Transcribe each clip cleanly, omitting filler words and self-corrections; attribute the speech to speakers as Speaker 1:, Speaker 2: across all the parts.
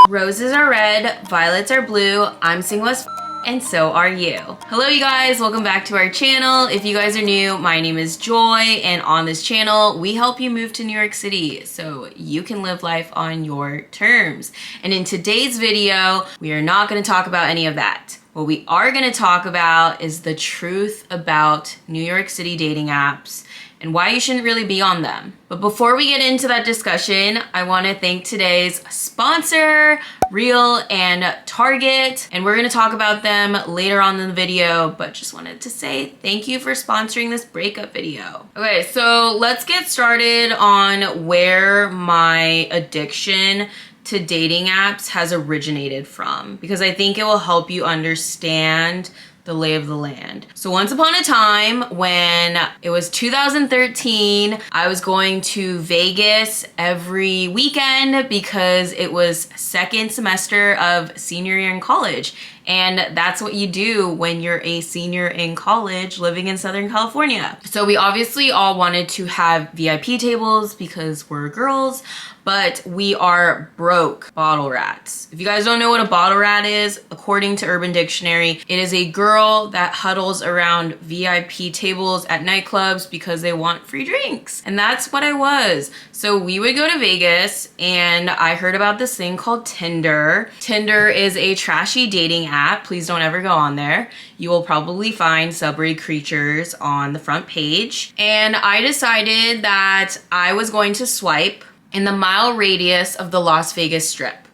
Speaker 1: Roses are red, violets are blue. I'm single as and so are you. Hello you guys, welcome back to our channel. If you guys are new, my name is Joy, and on this channel, we help you move to New York City so you can live life on your terms. And in today's video, we are not gonna talk about any of that. What we are gonna talk about is the truth about New York City dating apps and why you shouldn't really be on them. But before we get into that discussion, I wanna thank today's sponsor, Real and Target, and we're gonna talk about them later on in the video, but just wanted to say thank you for sponsoring this breakup video. Okay, so let's get started on where my addiction to dating apps has originated from, because I think it will help you understand the lay of the land. So once upon a time, when it was 2013, I was going to Vegas every weekend because it was second semester of senior year in college. And that's what you do when you're a senior in college living in Southern California. So we obviously all wanted to have VIP tables because we're girls, but we are broke bottle rats. If you guys don't know what a bottle rat is, according to Urban Dictionary, it is a girl that huddles around VIP tables at nightclubs because they want free drinks. And that's what I was. So we would go to Vegas and I heard about this thing called Tinder. Tinder is a trashy dating app. Please don't ever go on there. You will probably find subway creatures on the front page. And I decided that I was going to swipe in the mile radius of the Las Vegas Strip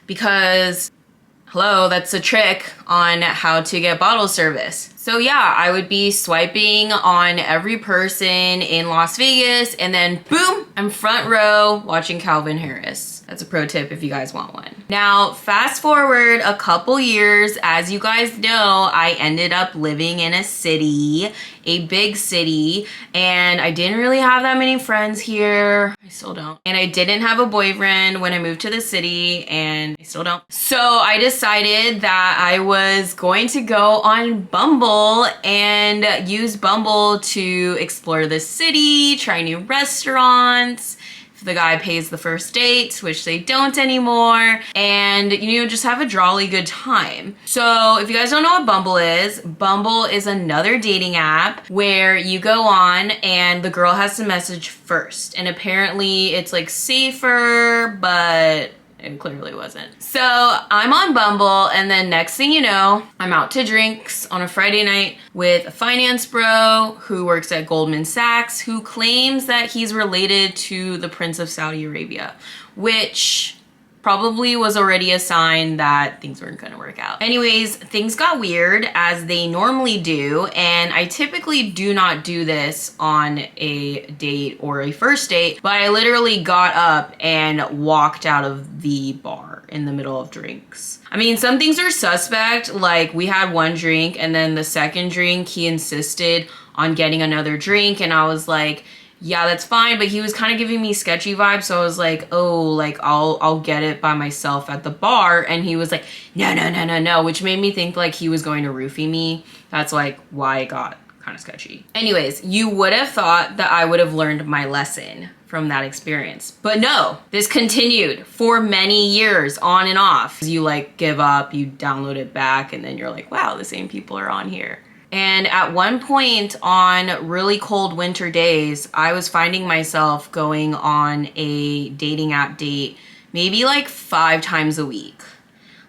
Speaker 1: because, hello, that's a trick on how to get bottle service. So yeah, I would be swiping on every person in Las Vegas and then boom, I'm front row watching Calvin Harris. That's a pro tip if you guys want one. Now, fast forward a couple years, as you guys know, I ended up living in a city, a big city, and I didn't really have that many friends here. I still don't. And I didn't have a boyfriend when I moved to the city, and I still don't. So I decided that I was going to go on Bumble and use Bumble to explore the city, try new restaurants, if the guy pays the first date, which they don't anymore, and just have a jolly good time. So if you guys don't know what Bumble is another dating app where you go on and the girl has to message first. And apparently it's like safer, but it clearly wasn't. So I'm on Bumble, and then next thing you know, I'm out to drinks on a Friday night with a finance bro who works at Goldman Sachs, who claims that he's related to the Prince of Saudi Arabia, which probably was already a sign that things weren't gonna work out. Anyways, things got weird, as they normally do, and I typically do not do this on a date or a first date, but I literally got up and walked out of the bar in the middle of drinks. I mean, some things are suspect, like we had one drink and then the second drink, he insisted on getting another drink, and I was like, yeah, that's fine, but he was kind of giving me sketchy vibes, so I was like, oh, like I'll get it by myself at the bar, and he was like, no, which made me think like he was going to roofie me. That's like why it got kind of sketchy. Anyways, you would have thought that I would have learned my lesson from that experience, but no, this continued for many years on and off. You like give up, you download it back, and then you're like, wow, the same people are on here. And at one point on really cold winter days, I was finding myself going on a dating app date maybe like 5 times a week.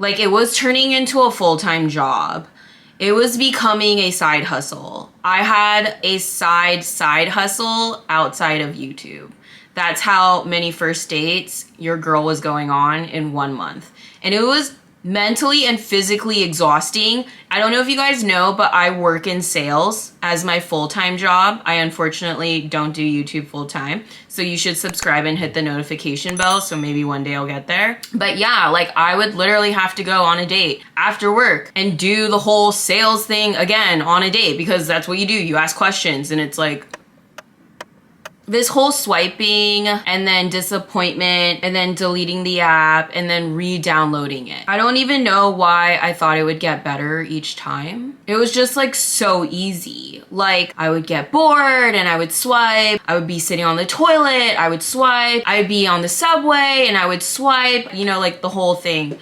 Speaker 1: Like, it was turning into a full-time job. It was becoming a side hustle. I had a side hustle outside of YouTube. That's how many first dates your girl was going on in 1 month. And it was mentally and physically exhausting. I don't know if you guys know, but I work in sales as my full-time job. I unfortunately don't do YouTube full-time, so you should subscribe and hit the notification bell, so maybe one day I'll get there. But yeah, like I would literally have to go on a date after work and do the whole sales thing again on a date, because that's what you do. You ask questions and it's like, this whole swiping and then disappointment and then deleting the app and then re-downloading it. I don't even know why I thought it would get better each time. It was just like so easy. Like I would get bored and I would swipe. I would be sitting on the toilet, I would swipe. I would be on the subway and I would swipe. You know, like the whole thing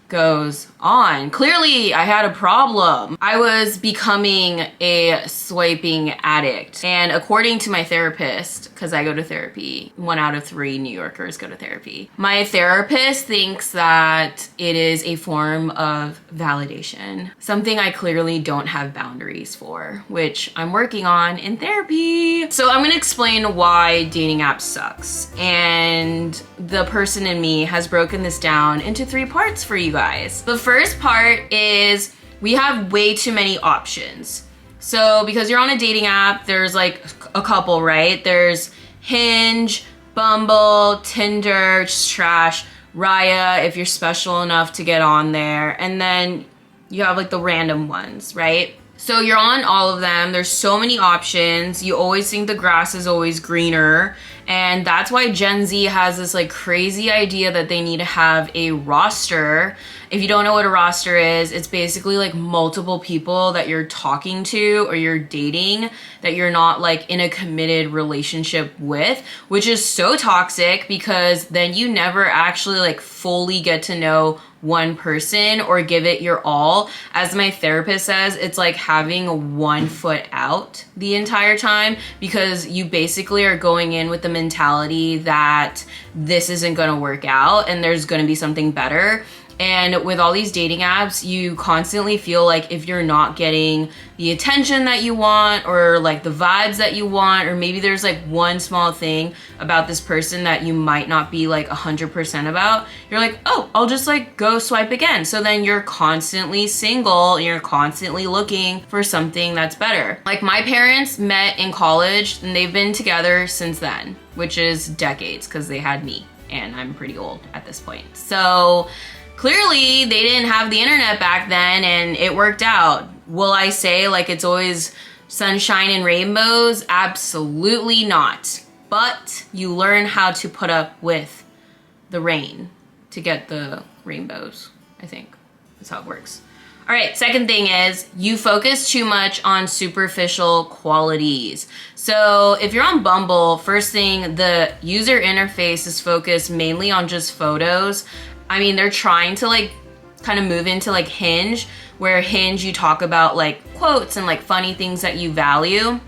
Speaker 1: goes on. Clearly, I had a problem. I was becoming a swiping addict. And according to my therapist, because I go to therapy, 1 out of 3 New Yorkers go to therapy. My therapist thinks that it is a form of validation, something I clearly don't have boundaries for, which I'm working on in therapy. So I'm gonna explain why dating app sucks. And the person in me has broken this down into 3 parts for you guys. The first part is we have way too many options. So because you're on a dating app, there's like a couple, right? There's Hinge, Bumble, Tinder, just trash, Raya, if you're special enough to get on there. And then you have like the random ones, right? So you're on all of them. There's so many options. You always think the grass is always greener. And that's why Gen Z has this like crazy idea that they need to have a roster. If you don't know what a roster is, it's basically like multiple people that you're talking to or you're dating that you're not like in a committed relationship with, which is so toxic because then you never actually like fully get to know one person or give it your all. As my therapist says, it's like having 1 foot out the entire time because you basically are going in with the mentality that this isn't gonna work out and there's gonna be something better. And with all these dating apps, you constantly feel like if you're not getting the attention that you want or like the vibes that you want, or maybe there's like one small thing about this person that you might not be like 100% about, you're like, oh, I'll just like go swipe again. So then you're constantly single and you're constantly looking for something that's better. Like my parents met in college and they've been together since then, which is decades because they had me and I'm pretty old at this point. So clearly they didn't have the internet back then and it worked out. Will I say like it's always sunshine and rainbows? Absolutely not. But you learn how to put up with the rain to get the rainbows, I think. That's how it works. All right, second thing is you focus too much on superficial qualities. So if you're on Bumble, first thing, the user interface is focused mainly on just photos. I mean, they're trying to like kind of move into like Hinge, where Hinge you talk about like quotes and like funny things that you value.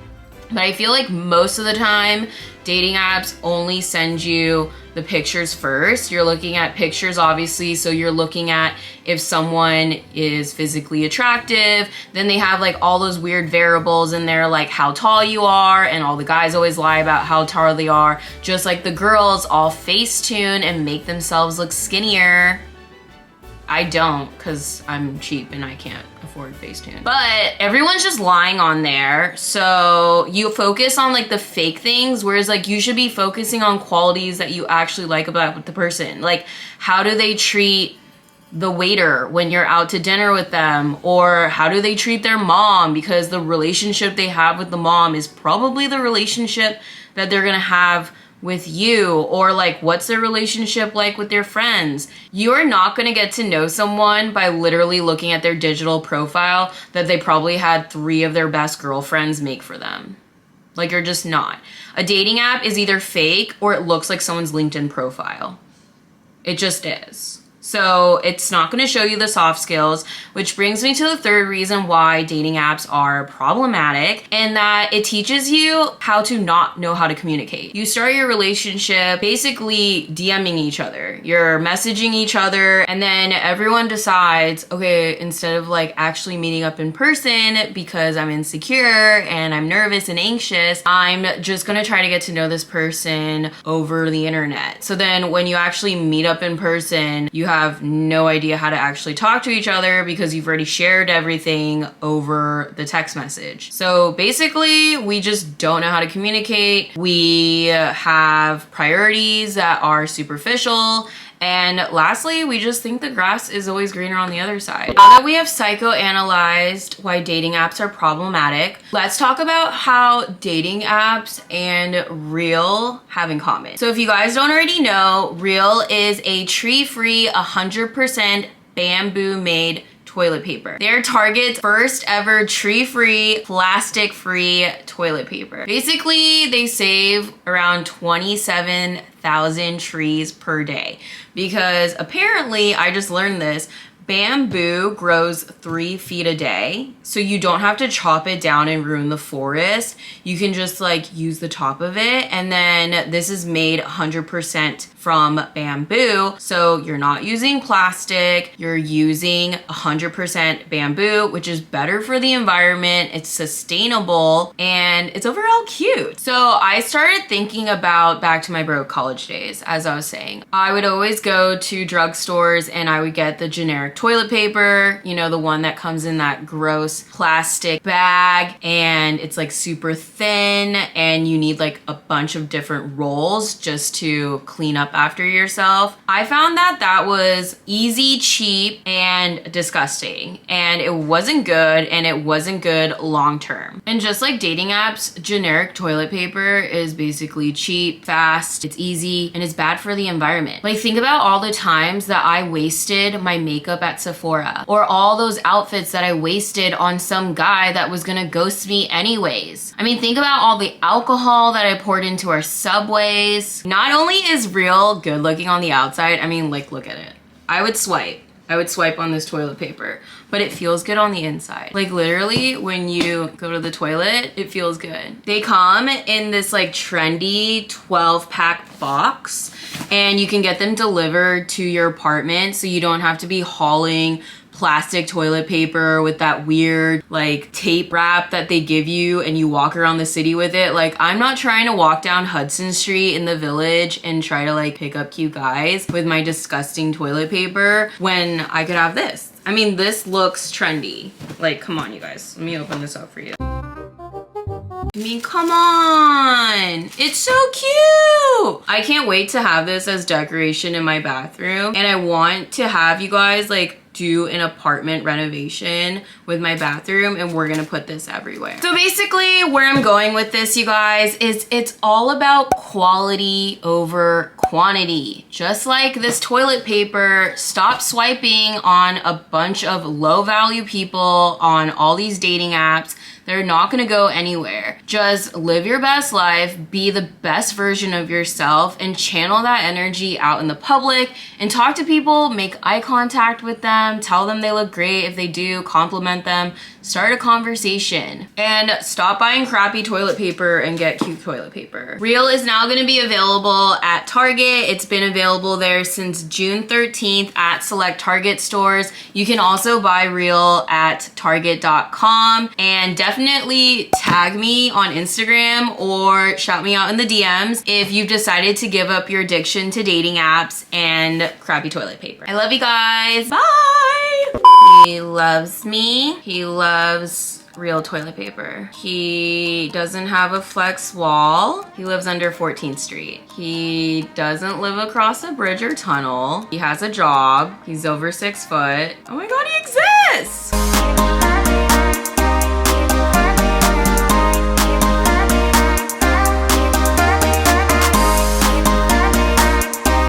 Speaker 1: But I feel like most of the time, dating apps only send you the pictures first. You're looking at pictures, obviously, so you're looking at if someone is physically attractive. Then they have like all those weird variables in there, like how tall you are, and all the guys always lie about how tall they are, just like the girls all Facetune and make themselves look skinnier. I don't, because I'm cheap and I can't afford Facetune. But everyone's just lying on there. So you focus on like the fake things, whereas like you should be focusing on qualities that you actually like about the person. Like how do they treat the waiter when you're out to dinner with them? Or how do they treat their mom? Because the relationship they have with the mom is probably the relationship that they're gonna have with you. Or like what's their relationship like with their friends? You are not going to get to know someone by literally looking at their digital profile that they probably had 3 of their best girlfriends make for them. Like you're just not. A dating app is either fake or it looks like someone's LinkedIn profile. It just is. So it's not going to show you the soft skills, which brings me to the third reason why dating apps are problematic, and that it teaches you how to not know how to communicate. You start your relationship basically DMing each other. You're messaging each other, and then everyone decides, okay, instead of like actually meeting up in person because I'm insecure and I'm nervous and anxious, I'm just going to try to get to know this person over the internet. So then when you actually meet up in person, you have no idea how to actually talk to each other because you've already shared everything over the text message. So basically, we just don't know how to communicate. We have priorities that are superficial, And lastly, we just think the grass is always greener on the other side. Now that we have psychoanalyzed why dating apps are problematic, let's talk about how dating apps and Real have in common. So if you guys don't already know, Real is a tree-free, 100% bamboo-made toilet paper. They're Target's first ever tree-free, plastic-free toilet paper. Basically, they save around 27,000 trees per day because apparently, I just learned this, bamboo grows 3 feet a day, so you don't have to chop it down and ruin the forest. You can just like use the top of it, and then this is made 100% from bamboo, so you're not using plastic, you're using 100% bamboo, which is better for the environment, it's sustainable, and it's overall cute. So I started thinking about back to my broke college days, as I was saying. I would always go to drugstores and I would get the generic toilet paper, you know, the one that comes in that gross plastic bag and it's like super thin and you need like a bunch of different rolls just to clean up after yourself. I found that that was easy, cheap, and disgusting, and it wasn't good, and it wasn't good long term. And just like dating apps, generic toilet paper is basically cheap, fast, it's easy, and it's bad for the environment. Like think about all the times that I wasted my makeup at Sephora, or all those outfits that I wasted on some guy that was gonna ghost me anyways. I mean, think about all the alcohol that I poured into our subways. Not only is Real good looking on the outside, I mean, like, look at it. I would swipe on this toilet paper, but it feels good on the inside. Like literally when you go to the toilet, it feels good. They come in this like trendy 12-pack box and you can get them delivered to your apartment so you don't have to be hauling plastic toilet paper with that weird like tape wrap that they give you and you walk around the city with it. Like I'm not trying to walk down Hudson Street in the Village and try to like pick up cute guys with my disgusting toilet paper when I could have this. I mean, this looks trendy. Like, come on, you guys. Let me open this up for you. I mean, come on. It's so cute. I can't wait to have this as decoration in my bathroom. And I want to have you guys like do an apartment renovation with my bathroom, and we're gonna put this everywhere. So basically where I'm going with this, you guys, is it's all about quality over quantity. Just like this toilet paper, stop swiping on a bunch of low value people on all these dating apps. They're not gonna go anywhere. Just live your best life, be the best version of yourself, and channel that energy out in the public and talk to people, make eye contact with them, tell them they look great. If they do, compliment them, start a conversation, and stop buying crappy toilet paper and get cute toilet paper. Real is now gonna be available at Target. It's been available there since June 13th at select Target stores. You can also buy Real at target.com, and definitely tag me on Instagram or shout me out in the DMs if you've decided to give up your addiction to dating apps and crappy toilet paper. I love you guys. Bye. He loves me. He loves Real toilet paper. He doesn't have a flex wall. He lives under 14th Street. He doesn't live across a bridge or tunnel. He has a job. He's over 6 foot. Oh my God, he exists.